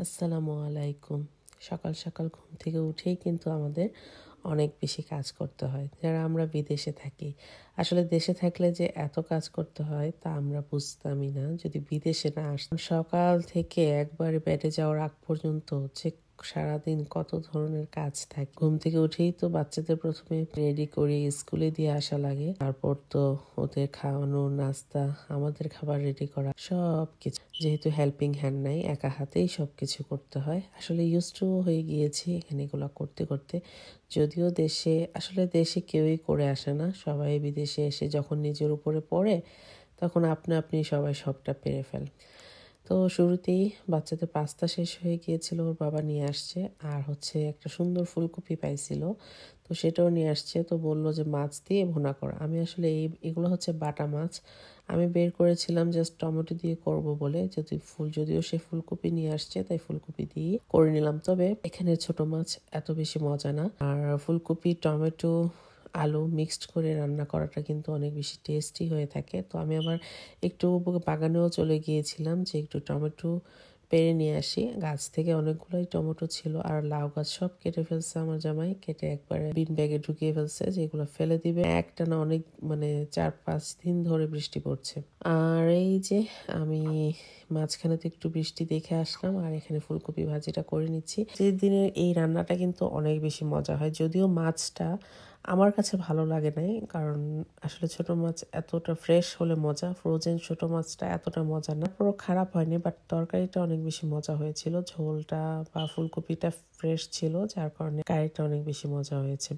আসসালামু আলাইকুম। সকাল সকাল ঘুম থেকে উঠেই কিন্তু আমাদের অনেক বেশি কাজ করতে হয়, যারা আমরা বিদেশে থাকি। আসলে দেশে থাকলে যে এত কাজ করতে হয় তা আমরা বুঝতামই না যদি বিদেশে না আসতাম। সকাল থেকে একবারে বেডে যাওয়ার আগ পর্যন্ত হচ্ছে সারাদিন কত ধরনের কাজ থাকে। ঘুম থেকে উঠেই তো বাচ্চাদের প্রথমে রেডি করি, স্কুলে দিয়ে আসা লাগে, তারপর তো ওদের খাওয়ানো, নাস্তা, আমাদের খাবার রেডি করা, সব কিছু। যেহেতু হেল্পিং হ্যান্ড নাই, একা হাতেই সবকিছু করতে হয়। আসলে ইউজ টু হয়ে গিয়েছি এখানে এগুলো করতে করতে। যদিও দেশে কেউই করে আসে না, সবাই বিদেশে এসে যখন নিজের উপরে পড়ে তখন আপনি সবাই সবটা পেরে ফেলে। তো শুরুতেই বাচ্চাদের পাস্তা শেষ হয়ে গিয়েছিল, ওর বাবা নিয়ে আসছে। আর হচ্ছে একটা সুন্দর ফুলকপি পাইছিল, তো সেটাও নিয়ে আসছে। তো বললো যে মাছ দিয়ে ভুনা করা। আমি আসলে এগুলো হচ্ছে বাটা মাছ, আমি বের করেছিলাম জাস্ট টমেটো দিয়ে করব বলে। যদিও সে ফুলকপি নিয়ে আসছে, তাই ফুলকপি দিয়ে করে নিলাম। তবে এখানে ছোট মাছ এত বেশি মজা না। আর ফুলকপি, টমেটো, আলু মিক্সড করে রান্না করাটা কিন্তু অনেক বেশি টেস্টি হয়ে থাকে। তো আমি আবার একটু বাগানেও চলে গিয়েছিলাম যে একটু টমেটো পেড়ে নিয়ে আসি। গাছ থেকে অনেকগুলোই টমেটো ছিল, আর লাউ গাছ সব কেটে ফেলছে আমার জামাই, কেটে একবারে বিন ব্যাগে ঢুকিয়ে ফেলছে যেগুলো ফেলে দিবে। একটানা অনেক 4-5 দিন ধরে বৃষ্টি পড়ছে। আর এই যে আমি মাঝখানে তো একটু বৃষ্টি দেখে আসলাম, আর এখানে ফুলকপি ভাজিটা করে নিচ্ছি। যে দিনের এই রান্নাটা কিন্তু অনেক বেশি মজা হয়। যদিও মাছটা আমার কাছে ভালো লাগে নাই, কারণ আসলে ছোট মাছ এতটা ফ্রেশ হলে মজা, ফ্রোজেন ছোট মাছটা এতটা মজা না। পুরো খারাপ হয়নি, বাট তরকারিটা অনেক বেশি মজা হয়েছিল। ঝোলটা বা ফুলকপিটা ফ্রেশ ছিল, যার কারণে কারিটা অনেক বেশি মজা হয়েছে।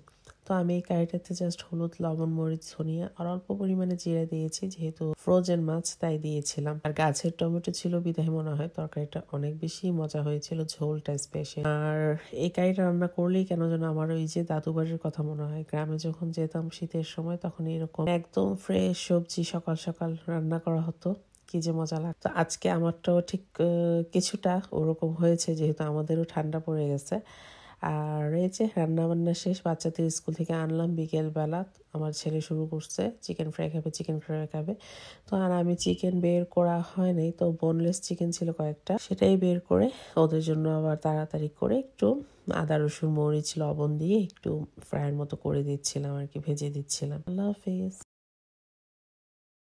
তো আমি এই কারিটাতে জাস্ট হলুদ, লবণ, মরিচ, ধনিয়া আর অল্প পরিমাণে জিরা দিয়েছি, যেহেতু ফ্রোজেন মাছ তাই দিয়েছিলাম। আর গাছের টমেটো ছিল বিধায় মনে হয় তরকারিটা অনেক বেশি মজা হয়েছিল, ঝোলটা স্পেশাল। আর এই কারিটা রান্না করলেই কেন যেন আমার ওই যে দাদু বাড়ির কথা মনে হয়। গ্রামে যখন যেতাম শীতের সময়, তখন এরকম একদম ফ্রেশ সবজি সকাল সকাল রান্না করা হতো, কি যে মজা লাগতো। আজকে আমারটাও ঠিক কিছুটা ওরকম হয়েছে, যেহেতু আমাদেরও ঠান্ডা পড়ে গেছে। আর এই যে রান্না বান্না শেষ, বাচ্চাদের স্কুল থেকে আনলাম বিকেল বেলা। আমার ছেলে শুরু করছে চিকেন ফ্রাই খাবে, চিকেন ফ্রাই খাবে। তো আর আমি চিকেন বের করা হয় নাই, তো বোনলেস চিকেন ছিল কয়েকটা, সেটাই বের করে ওদের জন্য আবার তাড়াতাড়ি করে একটু আদা, রসুন, মরিচ, লবণ দিয়ে একটু ফ্রাইয়ের মতো করে দিচ্ছিলাম আর কি, ভেজে দিচ্ছিলাম। আল্লাহ হাফেজ।